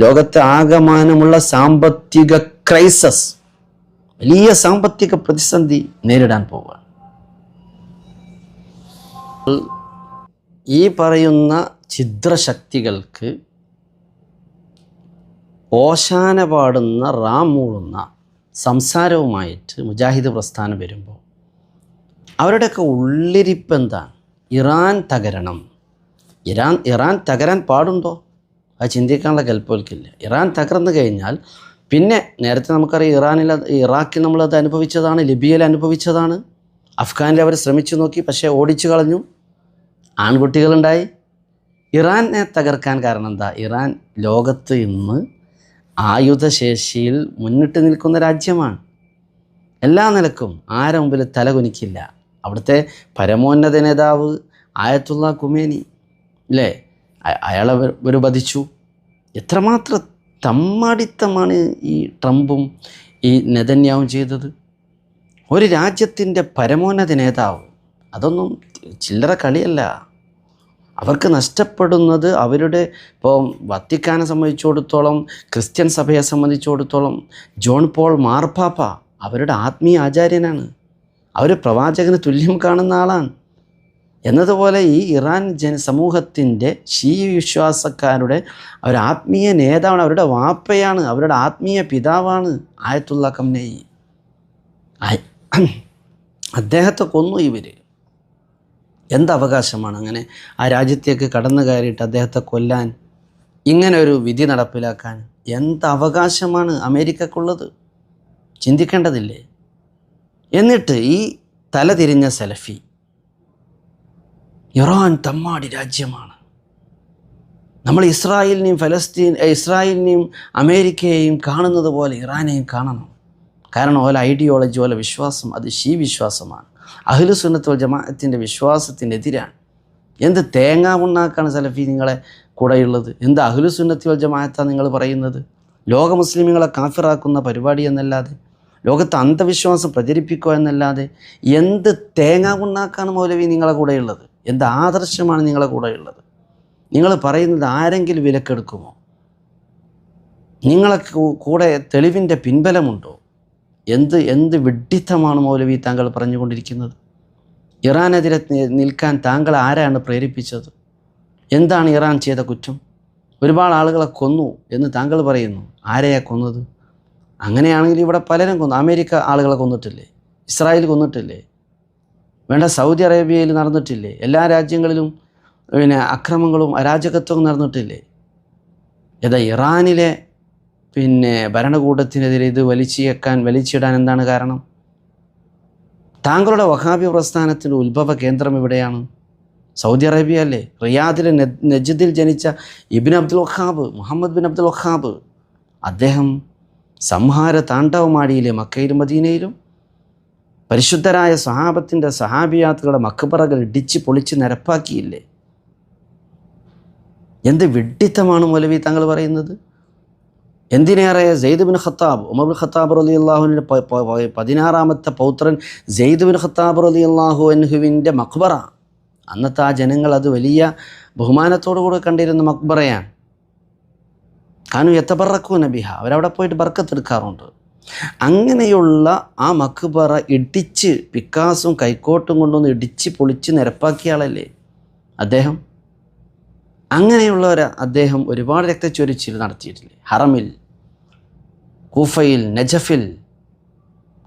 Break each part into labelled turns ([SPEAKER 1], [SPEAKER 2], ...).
[SPEAKER 1] ലോകത്തെ ആകമാനമുള്ള സാമ്പത്തിക ക്രൈസിസ്, വലിയ സാമ്പത്തിക പ്രതിസന്ധി നേരിടാൻ പോവുകയാണ്. ഈ പറയുന്ന ഛിദ്രശക്തികൾക്ക് ഓശാന പാടുന്ന റാം മൂളുന്ന സംസാരവുമായിട്ട് മുജാഹിദ് പ്രസ്ഥാനം വരുമ്പോൾ അവരുടെയൊക്കെ ഉള്ളിരിപ്പ് എന്താണ്? ഇറാൻ തകരണം. ഇറാൻ തകരാൻ പാടുണ്ടോ? അത് ചിന്തിക്കാനുള്ള കൽപ്പവൽക്കില്ല. ഇറാൻ തകർന്നു കഴിഞ്ഞാൽ പിന്നെ നേരത്തെ നമുക്കറിയാം ഇറാഖിൽ നമ്മളത് അനുഭവിച്ചതാണ്, ലിബിയയിൽ അനുഭവിച്ചതാണ്, അഫ്ഗാനിൽ അവർ ശ്രമിച്ചു നോക്കി, പക്ഷേ ഓടിച്ചു കളഞ്ഞു, ആൺകുട്ടികളുണ്ടായി. ഇറാനെ തകർക്കാൻ കാരണം എന്താ? ഇറാൻ ലോകത്ത് ഇന്ന് ആയുധശേഷിയിൽ മുന്നിട്ട് നിൽക്കുന്ന രാജ്യമാണ്. എല്ലാ നിലക്കും ആരെ മുമ്പിൽ തലകുനിക്കില്ല. അവിടുത്തെ പരമോന്നത നേതാവ് ആയത്തുള്ള ഖുമേനി അല്ലേ, അയാളെ ഒരു വധിച്ചു. എത്രമാത്രം തമ്മാടിത്തമാണ് ഈ ട്രംപും ഈ നെതന്യാഹുവും ചെയ്തത്. ഒരു രാജ്യത്തിൻ്റെ പരമോന്നത നേതാവ്, അതൊന്നും ചില്ലറ കളിയല്ല. അവർക്ക് നഷ്ടപ്പെടുന്നത് അവരുടെ, ഇപ്പോൾ വത്തിക്കാനെ സംബന്ധിച്ചിടത്തോളം, ക്രിസ്ത്യൻ സഭയെ സംബന്ധിച്ചിടത്തോളം ജോൺ പോൾ മാർപ്പാപ്പ അവരുടെ ആത്മീയ ആചാര്യനാണ്. അവർ പ്രവാചകന് തുല്യം കാണുന്ന ആളാണ്. എന്നതുപോലെ ഈ ഇറാൻ സമൂഹത്തിൻ്റെ ഷീ വിശ്വാസക്കാരുടെ അവർ ആത്മീയ നേതാവാണ്, അവരുടെ വാപ്പയാണ്, അവരുടെ ആത്മീയ പിതാവാണ് ആയത്തുള്ള ഖമനേയി. അദ്ദേഹത്തെ കൊന്നു ഇവർ. എന്തവകാശമാണ് അങ്ങനെ ആ രാജ്യത്തേക്ക് കടന്നു കയറിയിട്ട് അദ്ദേഹത്തെ കൊല്ലാൻ, ഇങ്ങനെ ഒരു വിധി നടപ്പിലാക്കാൻ എന്തവകാശമാണ് അമേരിക്കക്കുള്ളത്? ചിന്തിക്കേണ്ടതില്ലേ? എന്നിട്ട് ഈ തലതിരിഞ്ഞ സലഫി, ഇറാൻ തമ്മാടി രാജ്യമാണ്, നമ്മൾ ഇസ്രായേലിനെയും അമേരിക്കയെയും കാണുന്നത് പോലെ ഇറാനെയും കാണണം. കാരണം ഓല ഐഡിയോളജി, ഓല വിശ്വാസം അത് ഷീ വിശ്വാസമാണ്, അഹ്ലു സുന്നത്ത് വൽ ജമാഅത്തിൻ്റെ വിശ്വാസത്തിനെതിരാണ്. എന്ത് തേങ്ങാ ഉണ്ണാക്കാണ് സലഫി നിങ്ങളെ കൂടെയുള്ളത്? എന്ത് അഹ്ലു സുന്നത്ത് വൽ ജമാഅത്താണ് നിങ്ങൾ പറയുന്നത്? ലോക മുസ്ലിമുകളെ കാഫിറാക്കുന്ന പരിപാടി എന്നല്ലാതെ, ലോകത്ത് അന്ധവിശ്വാസം പ്രചരിപ്പിക്കുക എന്നല്ലാതെ എന്ത് തേങ്ങാ ഉണ്ണാക്കാണ് മൗലവി നിങ്ങളെ കൂടെയുള്ളത്? എന്ത് ആദർശമാണ് നിങ്ങളെ കൂടെയുള്ളത്? നിങ്ങൾ പറയുന്നത് ആരെങ്കിലും വിലക്കെടുക്കുമോ? നിങ്ങളെ കൂടെ തെളിവിൻ്റെ പിൻബലമുണ്ടോ? എന്ത് വിഡ്ഢിത്തമാണ് മൗലവി താങ്കൾ പറഞ്ഞുകൊണ്ടിരിക്കുന്നത്? ഇറാനെതിരെ നിൽക്കാൻ താങ്കൾ ആരാണ് പ്രേരിപ്പിച്ചത്? എന്താണ് ഇറാൻ ചെയ്ത കുറ്റം? ഒരുപാട് ആളുകളെ കൊന്നു എന്ന് താങ്കൾ പറയുന്നു. ആരെയാ കൊന്നത്? അങ്ങനെയാണെങ്കിൽ ഇവിടെ പലരും കൊന്നു. അമേരിക്ക ആളുകളെ കൊന്നിട്ടില്ലേ? ഇസ്രായേൽ കൊന്നിട്ടില്ലേ? വേണ്ട, സൗദി അറേബ്യയിൽ നടന്നിട്ടില്ലേ? എല്ലാ രാജ്യങ്ങളിലും അക്രമങ്ങളും അരാജകത്വവും നടന്നിട്ടില്ലേ? ഇറാനിലെ ഭരണകൂടത്തിനെതിരെ ഇത് വലിച്ചിടാൻ എന്താണ് കാരണം? താങ്കളുടെ വഹാബി പ്രസ്ഥാനത്തിൻ്റെ ഉത്ഭവ കേന്ദ്രം എവിടെയാണ്? സൗദി അറേബ്യ അല്ലേ? റിയാദിലെ നജ്ദിൽ ജനിച്ച മുഹമ്മദ് ബിൻ അബ്ദുൽ വഹാബ്, അദ്ദേഹം സംഹാര താണ്ഡവമാടിയിലെ മക്കയിലും മദീനയിലും പരിശുദ്ധരായ സഹാബത്തിൻ്റെ സഹാബിയാത്തുകളുടെ മക്ബറകൾ ഇടിച്ച് പൊളിച്ച് നിരപ്പാക്കിയില്ലേ? എന്ത് വിഡ്ഢിത്തമാണ് മൗലവി താങ്കൾ പറയുന്നത്? എന്തിനേറെ Zaid bin Khattab, Umar bin Khattab റളിയല്ലാഹുവിൻ്റെ 16ാമത്തെ പൗത്രൻ സെയ്ദ് ബിൻ ഖത്താബ് റളിയല്ലാഹു അൻഹുവിൻ്റെ മക്ബറ, അന്നത്തെ ആ ജനങ്ങൾ അത് വലിയ ബഹുമാനത്തോടു കൂടെ കണ്ടിരുന്ന മക്ബറയാണ്. കാനു യതബറഖൂന ബിഹ, അവരവിടെ പോയിട്ട് ബർക്കത്തെടുക്കാറുണ്ട്. അങ്ങനെയുള്ള ആ മക്ബറ ഇടിച്ച് പിക്കാസും കൈക്കോട്ടും കൊണ്ടൊന്ന് ഇടിച്ച് പൊളിച്ച് നിരപ്പാക്കിയ ആളല്ലേ അദ്ദേഹം? അങ്ങനെയുള്ളവർ അദ്ദേഹം ഒരുപാട് രക്തച്ചൊരിച്ചിൽ നടത്തിയിട്ടില്ലേ? ഹറമിൽ, കൂഫയിൽ, നജഫിൽ,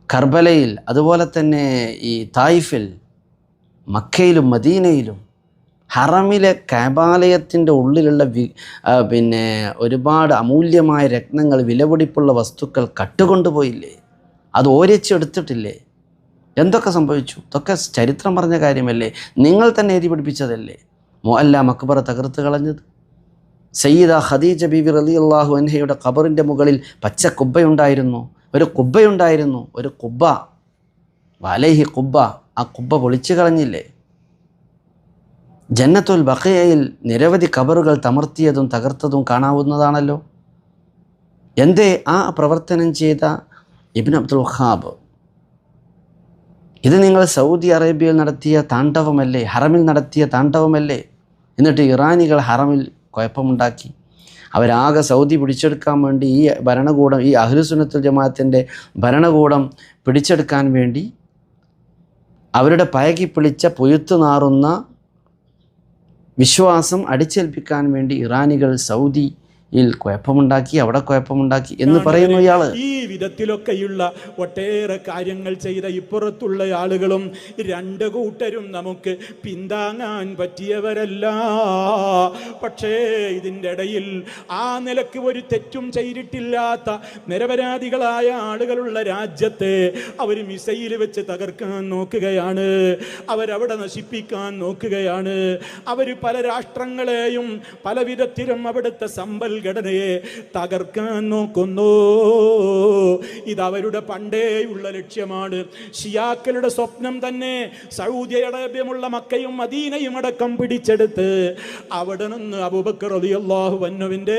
[SPEAKER 1] കർബലയിൽ, അതുപോലെ തന്നെ ഈ തായിഫിൽ, മക്കയിലും മദീനയിലും, ഹറമിലെ കഅബാലയത്തിൻ്റെ ഉള്ളിലുള്ള ഒരുപാട് അമൂല്യമായ രത്നങ്ങൾ, വിലപിടിപ്പുള്ള വസ്തുക്കൾ കട്ടുകൊണ്ടുപോയില്ലേ? അത് ഓരിച്ചെടുത്തിട്ടില്ലേ? എന്തൊക്കെ സംഭവിച്ചു? ഇതൊക്കെ ചരിത്രം പറഞ്ഞ കാര്യമല്ലേ? നിങ്ങൾ തന്നെ എഴുതി പിടിപ്പിച്ചതല്ലേ? മുഅല്ല മക്ബറ തകർത്ത് കളഞ്ഞത്. സയ്യിദ ഖദീജ ബീവി റളിയല്ലാഹു അൻഹയുടെ ഖബറിൻ്റെ മുകളിൽ പച്ച കുബ്ബയുണ്ടായിരുന്നു, ഒരു കുബ്ബ വലൈഹി കുബ്ബ, ആ കുബ്ബ പൊളിച്ചു കളഞ്ഞില്ലേ? ജന്നത്തുൽ ബഖിയയിൽ നിരവധി ഖബറുകൾ തമർത്തിയതും തകർത്തതും കാണാവുന്നതാണല്ലോ. എന്തേ ആ പ്രവർത്തനം ചെയ്ത ഇബ്നു അബ്ദുൽ വഹാബ്, ഇത് നിങ്ങൾ സൗദി അറേബ്യയിൽ നടത്തിയ താണ്ഡവമല്ലേ? ഹറമിൽ നടത്തിയ താണ്ഡവമല്ലേ? എന്നിട്ട് ഇറാനികൾ ഹറമിൽ കുഴപ്പമുണ്ടാക്കി. അവരാകെ സൗദി പിടിച്ചെടുക്കാൻ വേണ്ടി ഈ ഭരണകൂടം, ഈ അഹ്ലുസുന്നത്തുൽ ജമാഅത്തിൻ്റെ ഭരണകൂടം പിടിച്ചെടുക്കാൻ വേണ്ടി അവരുടെ പയകിപ്പിളിച്ച പൊയുത്തു നാറുന്ന വിശ്വാസം അടിച്ചേൽപ്പിക്കാൻ വേണ്ടി ഇറാനികൾ സൗദിയിൽ കുഴപ്പമുണ്ടാക്കി, അവിടെ കുഴപ്പമുണ്ടാക്കി എന്ന് പറയുന്നു ഇയാൾ.
[SPEAKER 2] ഈ വിധത്തിലൊക്കെയുള്ള ഒട്ടേറെ കാര്യങ്ങൾ ചെയ്ത ഇപ്പുറത്തുള്ള ആളുകളും രണ്ട് കൂട്ടരും നമുക്ക് പിന്താങ്ങാൻ പറ്റിയവരല്ല. പക്ഷേ ഇതിൻ്റെ ഇടയിൽ ആ നിലക്ക് ഒരു തെറ്റും ചെയ്തിട്ടില്ലാത്ത നിരപരാധികളായ ആളുകളുള്ള രാജ്യത്തെ അവർ മിസൈൽ വെച്ച് തകർക്കാൻ നോക്കുകയാണ്, അവരവിടെ നശിപ്പിക്കാൻ നോക്കുകയാണ്. അവർ പല രാഷ്ട്രങ്ങളെയും പല വിധത്തിലും അവിടുത്തെ സമ്പൽഘടനയെ തകർക്കാൻ നോക്കുന്നു. ഇതവരുടെ പണ്ടേയുള്ള ലക്ഷ്യമാണ്. ഷിയാക്കളുടെ സ്വപ്നം തന്നെ സൗദി അറേബ്യമുള്ള മക്കയും മദീനയും അടക്കം പിടിച്ചെടുത്ത് അവിടെ നിന്ന് അബൂബക്കർ റളിയല്ലാഹു അൻഹുവിൻ്റെ,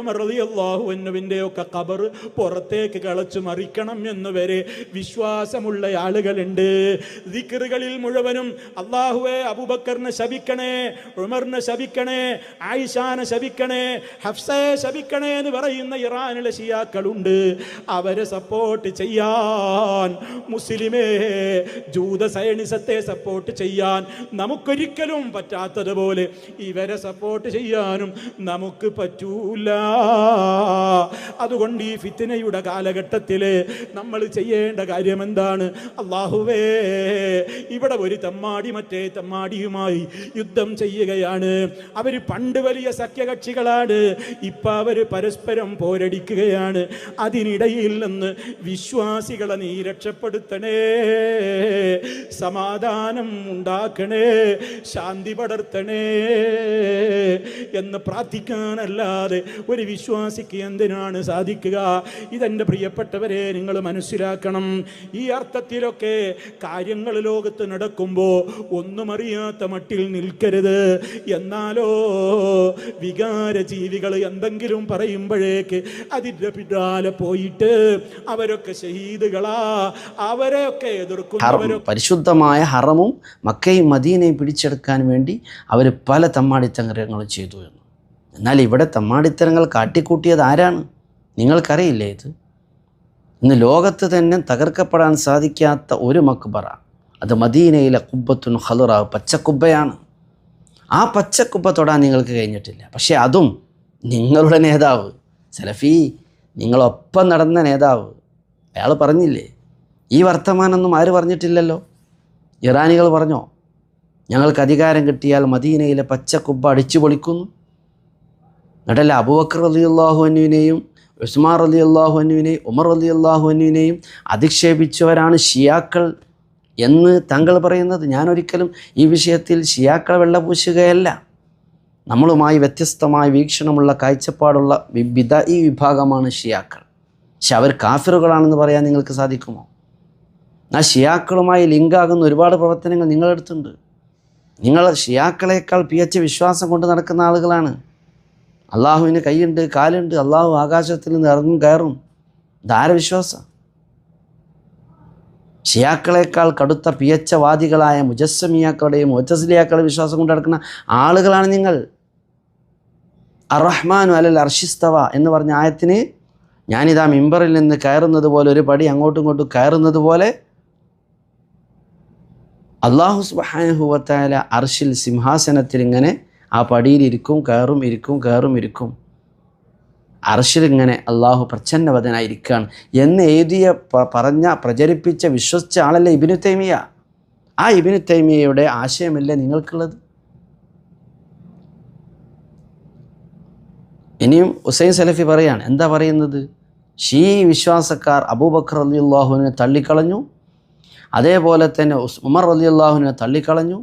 [SPEAKER 2] ഉമർ റളിയല്ലാഹു അൻഹുവിൻ്റെ ഒക്കെ ഖബർ പുറത്തേക്ക് കളച്ചു മറിക്കണം എന്നുവരെ വിശ്വാസമുള്ള ആളുകളുണ്ട്. ദിക്റുകളിൽ മുഴുവനും അല്ലാഹുവേ അബൂബക്കറിനെ ശപിക്കണേ, ഉമറിനെ ശപിക്കണേ, ആയിഷാനെ ശപിക്കണേ, ഹഫ്സയെ ശപിക്കണേ എന്ന് പറയുന്ന ഇറാനിലെ ഷിയാക്കളുണ്ട്. അവരെ സപ്പോർട്ട് ചെയ്യാൻ, മുസ്ലിമേ ജൂത സയനിസത്തെ സപ്പോർട്ട് ചെയ്യാൻ നമുക്കൊരിക്കലും പറ്റാത്തതുപോലെ ഇവരെ സപ്പോർട്ട് ചെയ്യാനും നമുക്ക് പറ്റൂല. അതുകൊണ്ട് ഈ ഫിത്നയുടെ കാലഘട്ടത്തിൽ നമ്മൾ ചെയ്യേണ്ട കാര്യം എന്താണ്? അല്ലാഹുവേ, ഇവിടെ ഒരു തെമ്മാടി മറ്റേ തെമ്മാടിയുമായി യുദ്ധം ചെയ്യുകയാണ്. അവർ പണ്ട് വലിയ സഖ്യകക്ഷികളാണ്, ഇപ്പം അവർ പരസ്പരം പോരടിക്കുകയാണ്. അതിനിടയിൽ നിന്ന് വിശ്വാസികളെ നീ രക്ഷപ്പെടുത്തണേ, സമാധാനം ഉണ്ടാക്കണേ, ശാന്തി പടർത്തണേ എന്ന് പ്രാർത്ഥിക്കാനല്ലാതെ ഒരു വിശ്വാസിക്ക് എന്തിനാണ് സാധിക്കുക? ഇതെൻ്റെ പ്രിയപ്പെട്ടവരെ നിങ്ങൾ മനസ്സിലാക്കണം. ഈ അർത്ഥത്തിലൊക്കെ കാര്യങ്ങൾ ലോകത്ത് നടക്കുമ്പോൾ ഒന്നും അറിയാത്ത മട്ടിൽ നിൽക്കരുത്. എന്നാലോ വികാര ജീവികൾ എന്തെങ്കിലും പറയുമ്പോഴേക്ക് അതിൻ്റെ പിന്നാലെ പോയിട്ട് അവരൊക്കെ ഷഹീദുകളാ, അവരെയൊക്കെ എതിർക്കുന്നവരൊക്കെ.
[SPEAKER 1] പരിശുദ്ധമായ ഹറമും മക്കയും മദീനയും പിടിച്ചെടുക്കാൻ വേണ്ടി അവർ പല തമ്മാടിത്തരങ്ങളും ചെയ്തു എന്ന്. എന്നാൽ ഇവിടെ തമ്മാടിത്തരങ്ങൾ കാട്ടിക്കൂട്ടിയത് ആരാണ്? നിങ്ങൾക്കറിയില്ലേ? ഇത് ഇന്ന് ലോകത്ത് തന്നെ തകർക്കപ്പെടാൻ സാധിക്കാത്ത ഒരു മക്ബറ, അത് മദീനയിലെ കുബ്ബത്തുൻ ഖളുറ, പച്ചക്കുബ്ബയാണ്. ആ പച്ചക്കുബ്ബ തൊടാൻ നിങ്ങൾക്ക് കഴിഞ്ഞിട്ടില്ല. പക്ഷേ അതും നിങ്ങളുടെ നേതാവ് സലഫി, നിങ്ങളൊപ്പം നടന്ന നേതാവ്, അയാൾ പറഞ്ഞില്ലേ? ഈ വർത്തമാനമൊന്നും ആര് പറഞ്ഞിട്ടില്ലല്ലോ. ഇറാനികൾ പറഞ്ഞോ? ഞങ്ങൾക്ക് അധികാരം കിട്ടിയാൽ മദീനയിലെ പച്ചക്കുബ്ബ അടിച്ചു പൊളിക്കുന്നു. എന്നിട്ടല്ല അബൂബക്കർ റളിയല്ലാഹു അൻഹുവിനെയും ഉസ്മാൻ റളിയല്ലാഹു അൻഹുവിനെയും ഉമർ റളിയല്ലാഹു അൻഹുവിനെയും അധിക്ഷേപിച്ചവരാണ് ഷിയാക്കൾ എന്ന് താങ്കൾ പറയുന്നത്. ഞാനൊരിക്കലും ഈ വിഷയത്തിൽ ഷിയാക്കളെ വെള്ളപൂശുകയല്ല. നമ്മളുമായി വ്യത്യസ്തമായ വീക്ഷണമുള്ള കാഴ്ചപ്പാടുള്ള ബിദ്അഈ വിഭാഗമാണ് ഷിയാക്കൾ. പക്ഷെ അവർ കാഫിറുകളാണെന്ന് പറയാൻ നിങ്ങൾക്ക് സാധിക്കുമോ? ആ ഷിയാക്കളുമായി ലിങ്കാകുന്ന ഒരുപാട് പ്രവർത്തനങ്ങൾ നിങ്ങളെടുത്തുണ്ട്. നിങ്ങൾ ഷിയാക്കളേക്കാൾ പിയച്ച വിശ്വാസം കൊണ്ട് നടക്കുന്ന ആളുകളാണ്. അള്ളാഹുവിന് കൈയുണ്ട്, കാലുണ്ട്, അള്ളാഹു ആകാശത്തിൽ നിന്ന് ഇറങ്ങും കയറും. ധാര വിശ്വാസം. ഷിയാക്കളേക്കാൾ കടുത്ത പിയച്ചവാദികളായ മുജസ്സമിയാക്കളുടെയും മുഅ്തസിലിയാക്കളുടെ വിശ്വാസം കൊണ്ട് നടക്കുന്ന ആളുകളാണ് നിങ്ങൾ. അർ-റഹ്മാനു അലൽ അർശിസ്തവ എന്ന് പറഞ്ഞ ആയത്തിന് ഞാനിതാ മിമ്പറിൽ നിന്ന് കയറുന്നത് പോലെ, ഒരു പടി അങ്ങോട്ടും ഇങ്ങോട്ടും കയറുന്നത് പോലെ അല്ലാഹു സുബ്ഹാനഹു വ തആല അർശിൽ സിംഹാസനത്തിൽ ഇങ്ങനെ ആ പടിയിലിരിക്കും, കയറും ഇരിക്കും, കയറും ഇരിക്കും. അർശിൽ ഇങ്ങനെ അള്ളാഹു പ്രച്ഛന്നവദനായിരിക്കുകയാണ് എന്ന് എഴുതിയ പ്രചരിപ്പിച്ച വിശ്വസിച്ച ആളല്ലേ ഇബ്നു തൈമിയ. ആ ഇബ്നു തൈമിയയുടെ ആശയമല്ലേ നിങ്ങൾക്കുള്ളത്? ഇനിയും ഹുസൈൻ സലഫി പറയാണ്, എന്താ പറയുന്നത്? ഷീ വിശ്വാസക്കാർ അബൂബക്കർ റളിയല്ലാഹുവിനെ തള്ളിക്കളഞ്ഞു, അതേപോലെ തന്നെ ഉമർ റളിയല്ലാഹുവിനെ തള്ളിക്കളഞ്ഞു.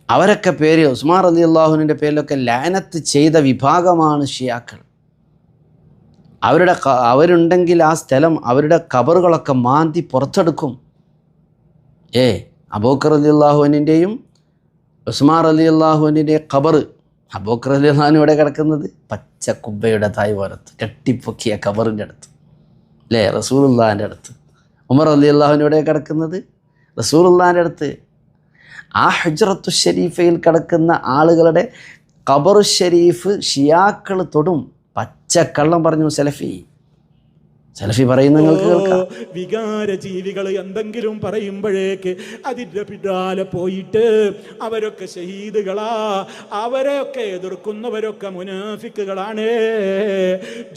[SPEAKER 1] അവരൊക്കെ പേര് ഉസ്മാൻ റളിയല്ലാഹുവിൻ്റെ പേരിലൊക്കെ ലാനത്ത് ചെയ്ത വിഭാഗമാണ് ഷിയാക്കൾ. അവരുണ്ടെങ്കിൽ ആ സ്ഥലം, അവരുടെ ഖബറുകളൊക്കെ മാന്തി പുറത്തെടുക്കും. അബൂബക്കർ റളിയല്ലാഹുവിൻ്റെയും ഉസ്മാൻ റളിയല്ലാഹുവിൻ്റെയും ഖബർ, അബൂബക്കർ റളിയല്ലാഹു ഇവിടെ കിടക്കുന്നത് പച്ച കുബ്ബയുടെ തായ്വാരത്ത് കെട്ടിപ്പൊക്കിയ ഖബറിൻ്റെ അടുത്ത് അല്ലേ, റസൂലുള്ളാഹിൻ്റെ അടുത്ത്. ഉമർ റളിയല്ലാഹു ഇവിടെ കിടക്കുന്നത് റസൂലുള്ളാഹിൻ്റെ അടുത്ത്. ആ ഹുജ്റത്തു ഷരീഫയിൽ കിടക്കുന്ന ആളുകളുടെ ഖബർ ഷരീഫ് ഷിയാക്കൾ തൊടും. പച്ചക്കള്ളം പറഞ്ഞു സലഫി പറയുന്ന നിങ്ങൾക്ക് കേൾക്കാം.
[SPEAKER 2] വികാര ജീവികൾ എന്തെങ്കിലും പറയുമ്പോഴേക്ക് അതിൻ്റെ പിന്നാലെ പോയിട്ട് അവരൊക്കെ ഷഹീദുകളാ, അവരെയൊക്കെ എതിർക്കുന്നവരൊക്കെ മുനാഫിക്കുകളാണ്,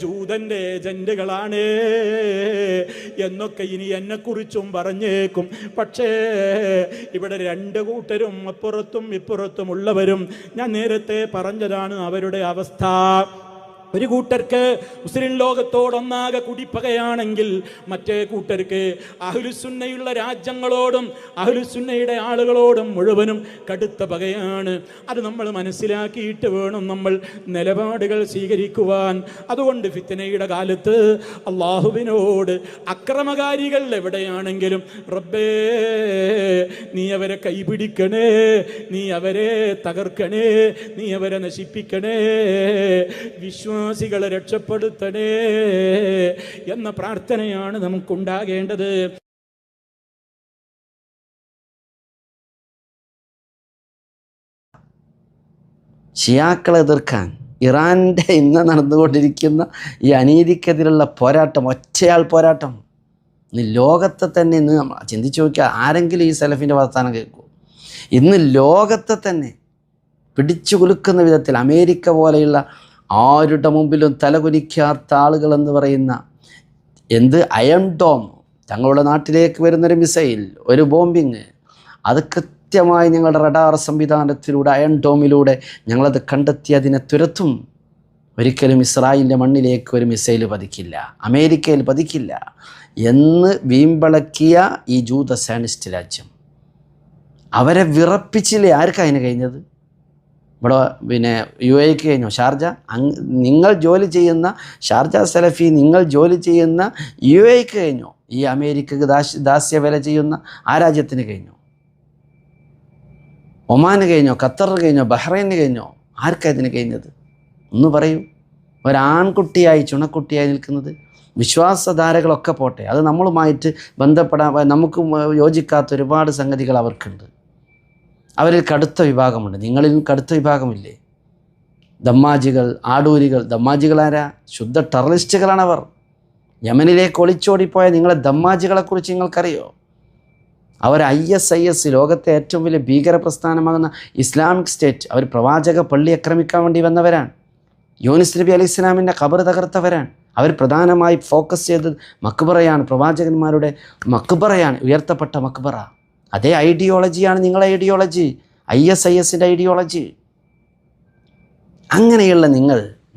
[SPEAKER 2] ജൂതൻ്റെ ഏജന്റുകളാണ് എന്നൊക്കെ ഇനി എന്നെക്കുറിച്ചും പറഞ്ഞേക്കും. പക്ഷേ ഇവിടെ രണ്ട് കൂട്ടരും അപ്പുറത്തും ഇപ്പുറത്തുമുള്ളവരും ഞാൻ നേരത്തെ പറഞ്ഞതാണ് അവരുടെ അവസ്ഥ. ഒരു കൂട്ടർക്ക് മുസ്ലിം ലോകത്തോടൊന്നാകെ കുടിപ്പകയാണെങ്കിൽ മറ്റേ കൂട്ടർക്ക് അഹ്ലുസുന്നയുള്ള രാജ്യങ്ങളോടും അഹ്ലുസുന്നയുടെ ആളുകളോടും മുഴുവനും കടുത്ത പകയാണ്. അത് നമ്മൾ മനസ്സിലാക്കിയിട്ട് വേണം നമ്മൾ നിലപാടുകൾ സ്വീകരിക്കുവാൻ. അതുകൊണ്ട് ഫിത്നയുടെ കാലത്ത് അള്ളാഹുവിനോട് അക്രമകാരികൾ എവിടെയാണെങ്കിലും റബ്ബേ നീ അവരെ കൈപിടിക്കണേ, നീ അവരെ തകർക്കണേ, നീ അവരെ നശിപ്പിക്കണേ, വിശ്വാസികളെ രക്ഷപ്പെടുത്തണേ എന്ന പ്രാർത്ഥനയാണ് നമുക്കുണ്ടാകേണ്ടത്.
[SPEAKER 1] ഷിയാക്കളെ എതിർക്കാൻ ഇറാൻ്റെ ഇന്ന് നടന്നുകൊണ്ടിരിക്കുന്ന ഈ അനീതിക്കെതിരുള്ള പോരാട്ടം, ഒറ്റയാൾ പോരാട്ടം, ഇന്ന് ലോകത്തെ തന്നെ ഇന്ന് ചിന്തിച്ചു നോക്കിയാൽ ആരെങ്കിലും ഈ സലഫിൻ്റെ വർത്താനം കേൾക്കൂ? ഇന്ന് ലോകത്തെ തന്നെ പിടിച്ചു കുലുക്കുന്ന വിധത്തിൽ അമേരിക്ക പോലെയുള്ള ആരുടെ മുമ്പിലും തലകുനിക്കാത്ത ആളുകളെന്ന് പറയുന്ന അയൺ ഡോം, തങ്ങളുടെ നാട്ടിലേക്ക് വരുന്നൊരു മിസൈൽ, ഒരു ബോംബിങ്, അത് കൃത്യമായി ഞങ്ങളുടെ റഡാർ സംവിധാനത്തിലൂടെ അയൺ ഡോമിലൂടെ ഞങ്ങളത് കണ്ടെത്തി അതിനെ തുരത്തും. ഒരിക്കലും ഇസ്രായേലിൻ്റെ മണ്ണിലേക്ക് ഒരു മിസൈൽ പതിക്കില്ല, അമേരിക്കയിൽ പതിക്കില്ല എന്ന് വീമ്പിളക്കിയ ഈ ജൂത സാനിസ്റ്റ് രാജ്യം അവരെ വിറപ്പിച്ചില്ലേ? ആർക്കാ അതിന് കഴിഞ്ഞത്? ഇവിടെ UAE കഴിഞ്ഞോ? ഷാർജ, നിങ്ങൾ ജോലി ചെയ്യുന്ന ഷാർജ സലഫി, നിങ്ങൾ ജോലി ചെയ്യുന്ന UAE കഴിഞ്ഞോ? ഈ അമേരിക്കക്ക് ദാസ്യ വില ചെയ്യുന്ന ആ രാജ്യത്തിന് കഴിഞ്ഞോ? ഒമാന് കഴിഞ്ഞോ? ഖത്തറിന് കഴിഞ്ഞോ? ബഹ്റൈന് കഴിഞ്ഞോ? ആർക്കാ ഇതിന് കഴിഞ്ഞത്? ഒന്ന് പറയൂ. ഒരാൺകുട്ടിയായി ചുണക്കുട്ടിയായി നിൽക്കുന്നത്. വിശ്വാസധാരകളൊക്കെ പോട്ടെ, അത് നമ്മളുമായിട്ട് ബന്ധപ്പെടാൻ നമുക്ക് യോജിക്കാത്ത ഒരുപാട് സംഗതികൾ അവർക്കുണ്ട്. അവരിൽ കടുത്ത വിഭാഗമുണ്ട്, നിങ്ങളിൽ കടുത്ത വിഭാഗമില്ലേ? ദമ്മാജികൾ, ആടൂരികൾ. ദമ്മാജികളാരാ? ശുദ്ധ ടെററിസ്റ്റുകളാണവർ. യമനിലേക്ക് ഒളിച്ചോടിപ്പോയ നിങ്ങളെ ദമ്മാജികളെക്കുറിച്ച് നിങ്ങൾക്കറിയോ? അവർ ISIS, ലോകത്തെ ഏറ്റവും വലിയ ഭീകര പ്രസ്ഥാനമാകുന്ന ഇസ്ലാമിക് സ്റ്റേറ്റ്, അവർ പ്രവാചക പള്ളി ആക്രമിക്കാൻ വേണ്ടി വന്നവരാണ്. യൂനുസ് നബി അലൈഹി ഇസ്ലാമിൻ്റെ ഖബർ തകർത്തവരാണ്. അവർ പ്രധാനമായി ഫോക്കസ് ചെയ്തത് മക്ബറയാണ്, പ്രവാചകന്മാരുടെ മക്ബറയാണ്, ഉയർത്തപ്പെട്ട മക്ബറ. അതേ ഐഡിയോളജിയാണ് നിങ്ങളെ ഐഡിയോളജി, ISISൻ്റെ ഐഡിയോളജി. അങ്ങനെയുള്ള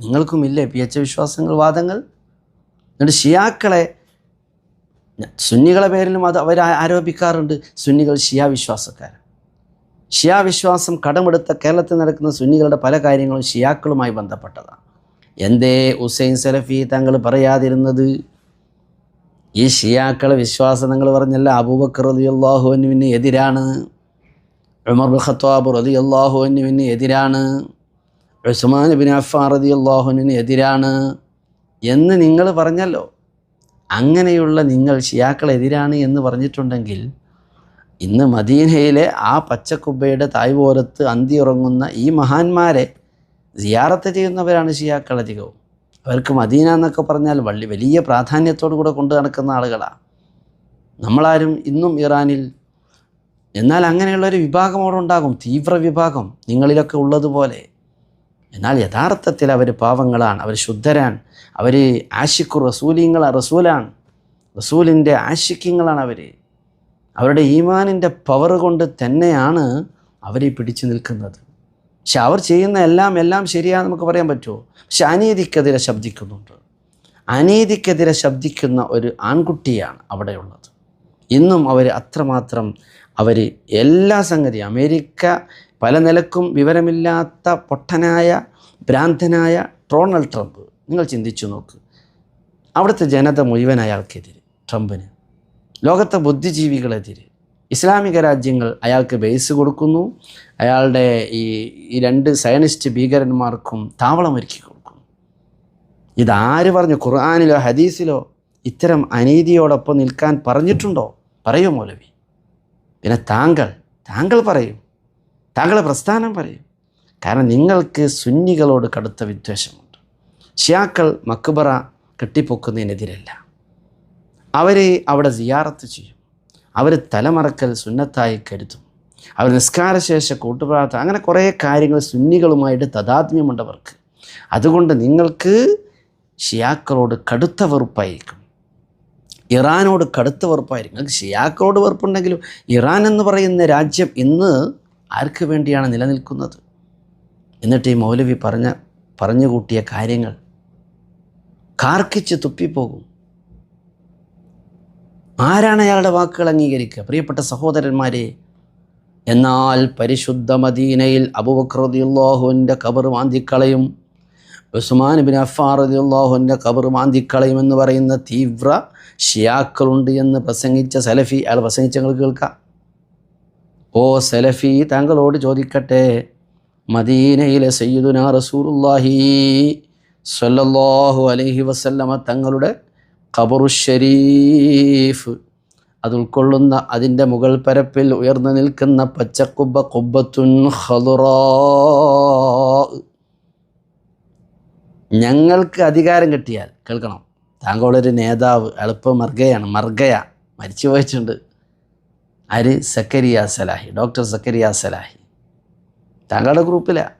[SPEAKER 1] നിങ്ങൾക്കുമില്ലേ PH വിശ്വാസങ്ങൾ, വാദങ്ങൾ? എന്നിട്ട് ഷിയാക്കളെ, സുന്നികളെ പേരിലും അത് അവർ ആരോപിക്കാറുണ്ട്. സുന്നികൾ ഷിയാ വിശ്വാസക്കാർ. ഷിയാ വിശ്വാസം കടമെടുത്ത കേരളത്തിൽ നടക്കുന്ന സുന്നികളുടെ പല കാര്യങ്ങളും ഷിയാക്കളുമായി ബന്ധപ്പെട്ടതാണ്. എന്തേ ഹുസൈൻ സലഫി തങ്ങൾ പറയാതിരുന്നത്? ഈ ഷിയാക്കളെ വിശ്വാസം നിങ്ങൾ പറഞ്ഞല്ല, അബൂബക്കർ റളിയല്ലാഹു അൻഹുവിന് എതിരാണ്, ഉമർ ബിൻ ഖത്താബ് റളിയല്ലാഹു അൻഹുവിന് എതിരാണ്, ഉസ്മാൻ ഇബ്നു അഫ്ഫാൻ റളിയല്ലാഹു അൻഹുവിന് എതിരാണ് എന്ന് നിങ്ങൾ പറഞ്ഞല്ലോ. അങ്ങനെയുള്ള നിങ്ങൾ ഷിയാക്കളെതിരാണ് എന്ന് പറഞ്ഞിട്ടുണ്ടെങ്കിൽ ഇന്ന് മദീനയിലെ ആ പച്ചക്കുബ്ബയുടെ തായ്പോരത്ത് അന്തിയുറങ്ങുന്ന ഈ മഹാന്മാരെ സിയാറത്ത് ചെയ്യുന്നവരാണ് ഷിയാക്കൾ അധികവും. അവർക്ക് മദീന എന്നൊക്കെ പറഞ്ഞാൽ വലിയ പ്രാധാന്യത്തോടു കൂടെ കൊണ്ടു നടക്കുന്ന ആളുകളാണ്. നമ്മളാരും ഇന്നും ഇറാനിൽ, എന്നാൽ അങ്ങനെയുള്ളൊരു വിഭാഗം അവിടെ ഉണ്ടാകും, തീവ്ര വിഭാഗം നിങ്ങളിലൊക്കെ ഉള്ളതുപോലെ. എന്നാൽ യഥാർത്ഥത്തിൽ അവർ പാവങ്ങളാണ്, അവർ ശുദ്ധരാണ്, അവർ ആഷിഖു റസൂലാണ്, റസൂലിൻ്റെ ആഷിഖ്യങ്ങളാണ് അവർ. അവരുടെ ഈമാനിൻ്റെ പവർ കൊണ്ട് തന്നെയാണ് അവരെ പിടിച്ചു നിൽക്കുന്നത്. പക്ഷെ അവർ ചെയ്യുന്ന എല്ലാം ശരിയാണെന്ന് നമുക്ക് പറയാൻ പറ്റുമോ? പക്ഷെ അനീതിക്കെതിരെ ശബ്ദിക്കുന്നുണ്ട്. അനീതിക്കെതിരെ ശബ്ദിക്കുന്ന ഒരു ആൺകുട്ടിയാണ് അവിടെയുള്ളത്. ഇന്നും അവർ അത്രമാത്രം എല്ലാ സംഗതിയും, അമേരിക്ക പല നിലക്കും വിവരമില്ലാത്ത പൊട്ടനായ ഭ്രാന്തനായ ഡൊണാൾഡ് ട്രംപ്, നിങ്ങൾ ചിന്തിച്ചു നോക്ക്. അവിടുത്തെ ജനത മുഴുവൻ അയാൾക്കെതിരെ, ട്രംപിന്. ലോകത്തെ ബുദ്ധിജീവികളെതിരെ, ഇസ്ലാമിക രാജ്യങ്ങൾ അയാൾക്ക് ബേസ് കൊടുക്കുന്നു. അയാളുടെ ഈ രണ്ട് സയനിസ്റ്റ് ഭീകരന്മാർക്കും താവളമൊരുക്കി കൊടുക്കുന്നു. ഇതാര് പറഞ്ഞു? ഖുർആനിലോ ഹദീസിലോ ഇത്തരം അനീതിയോടൊപ്പം നിൽക്കാൻ പറഞ്ഞിട്ടുണ്ടോ? പറയൂ മൗലവി. പിന്നെ താങ്കൾ പറയും, താങ്കളുടെ പ്രസ്ഥാനം പറയും. കാരണം നിങ്ങൾക്ക് സുന്നികളോട് കടുത്ത വിദ്വേഷമുണ്ട്. ഷിയാക്കൾ മക്ബറ കെട്ടിപ്പൊക്കുന്നതിനെതിരല്ല. അവർ അവിടെ സിയാറത്ത് ചെയ്യും, അവർ തലമറക്കൽ സുന്നത്തായി കരുതും, അവർ നിസ്കാരശേഷ കൂട്ടുപ്രാർത്ഥന, അങ്ങനെ കുറേ കാര്യങ്ങൾ സുന്നികളുമായിട്ട് താദാത്മ്യമുണ്ടവർക്ക്. അതുകൊണ്ട് നിങ്ങൾക്ക് ഷിയാക്കളോട് കടുത്ത വെറുപ്പായിരിക്കും, ഇറാനോട് കടുത്ത വെറുപ്പായിരിക്കും. നിങ്ങൾക്ക് ഷിയാക്കളോട് വെറുപ്പുണ്ടെങ്കിലും ഇറാൻ എന്ന് പറയുന്ന രാജ്യം ഇന്ന് ആർക്ക് വേണ്ടിയാണ് നിലനിൽക്കുന്നത്? എന്നിട്ട് ഈ മൗലവി പറഞ്ഞു കൂട്ടിയ കാര്യങ്ങൾ കാർക്കിച്ച് തുപ്പിപ്പോകും. ആരാണ് അയാളുടെ വാക്കുകൾ അംഗീകരിക്കുക? പ്രിയപ്പെട്ട സഹോദരന്മാരെ, എന്നാൽ പരിശുദ്ധ മദീനയിൽ അബൂബക്കർ റളിയല്ലാഹുവിൻ്റെ ഖബർ മാന്തിക്കളയും, ഉസ്മാൻ ബിൻ അഫ്ഫാൻ റളിയല്ലാഹുവിൻ്റെ ഖബർ മാന്തിക്കളയും എന്ന് പറയുന്ന തീവ്ര ഷിയാക്കളുണ്ട് എന്ന് പ്രസംഗിച്ച സലഫി, അയാൾ പ്രസംഗിച്ച ഞങ്ങൾ കേൾക്കാം. ഓ സലഫി, താങ്കളോട് ചോദിക്കട്ടെ, മദീനയിലെ സയ്യിദുനാ റസൂലുള്ളാഹി സ്വല്ലല്ലാഹു അലൈഹി വസല്ലമ തങ്ങളുടെ ഖബറു ഷരീഫ്, അത് ഉൾക്കൊള്ളുന്ന അതിൻ്റെ മുകൾ പരപ്പിൽ ഉയർന്നു നിൽക്കുന്ന പച്ചക്കുബ്ബ ഖുബ്ബത്തുൻ ഖളുറാ, ഞങ്ങൾക്ക് അധികാരം കിട്ടിയാൽ, കേൾക്കണം, താങ്കളൊരു നേതാവ്, എളുപ്പം മർഗയ മരിച്ചു പോയിട്ടുണ്ട്. ആര്? സക്കരിയ സലാഹി, ഡോക്ടർ സക്കരിയ സലാഹി താങ്കളുടെ ഗ്രൂപ്പിലാണ്.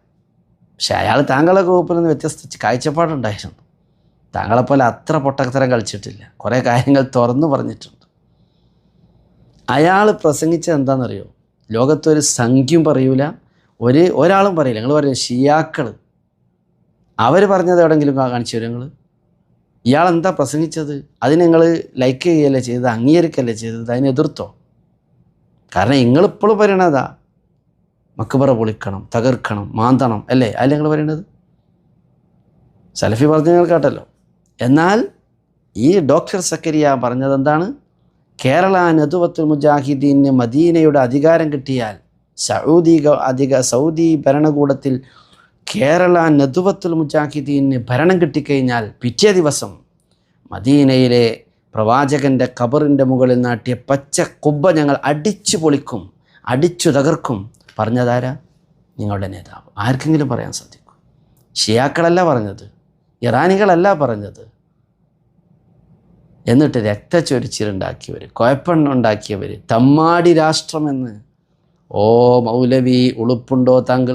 [SPEAKER 1] പക്ഷെ അയാൾ താങ്കളുടെ ഗ്രൂപ്പിൽ നിന്ന് വ്യത്യസ്ത കാഴ്ചപ്പാടുണ്ടായിരുന്നു. താങ്കളെപ്പോലെ അത്ര പൊട്ടത്തരം കളിച്ചിട്ടില്ല, കുറേ കാര്യങ്ങൾ തുറന്നു പറഞ്ഞിട്ടുണ്ട്. അയാൾ പ്രസംഗിച്ചത് എന്താണെന്നറിയോ? ലോകത്തൊരു സംഖ്യയും പറയൂല, ഒരാളും പറയില്ല. നിങ്ങൾ പറയും ഷിയാക്കൾ, അവർ പറഞ്ഞത് എവിടെയെങ്കിലും കാണിച്ചു തരും നിങ്ങൾ? ഇയാളെന്താ പ്രസംഗിച്ചത്? അതിന് നിങ്ങൾ ലൈക്ക് ചെയ്യുകയല്ലേ ചെയ്തത്, അംഗീകരിക്കല്ലേ ചെയ്തത്, അതിനെ എതിർത്തോ? കാരണം നിങ്ങളിപ്പോഴും പറയണതാ മക്ബറ പൊളിക്കണം, തകർക്കണം, മാന്തണം അല്ലേ? അല്ലേ നിങ്ങൾ പറയണത്? സലഫി പറഞ്ഞ നിങ്ങൾ കേട്ടല്ലോ. എന്നാൽ ഈ ഡോക്ടർ സക്കരിയ പറഞ്ഞത് എന്താണ്? കേരള നദുവത്തുൽ മുജാഹിദീന് മദീനയുടെ അധികാരം കിട്ടിയാൽ, സൗദി ഭരണകൂടത്തിൽ കേരള നദുവത്തുൽ മുജാഹിദീന് ഭരണം കിട്ടിക്കഴിഞ്ഞാൽ പിറ്റേ ദിവസം മദീനയിലെ പ്രവാചകൻ്റെ ഖബറിൻ്റെ മുകളിൽ നാട്ടിയ പച്ച കുബ്ബ ഞങ്ങൾ അടിച്ചു പൊളിക്കും, അടിച്ചു തകർക്കും. പറഞ്ഞതാരാ? നിങ്ങളുടെ നേതാവ്. ആർക്കെങ്കിലും പറയാൻ സാധിക്കും? ഷിയാക്കളല്ല പറഞ്ഞത്, ഇറാനികളല്ല പറഞ്ഞത്. എന്നിട്ട് രക്തച്ചൊരിച്ചിലുണ്ടാക്കിയവർ, കുഴപ്പമുണ്ടാക്കിയവർ, തമ്മാടി രാഷ്ട്രമെന്ന്. ഓ മൗലവി, ഉളുപ്പുണ്ടോ താങ്കൾ?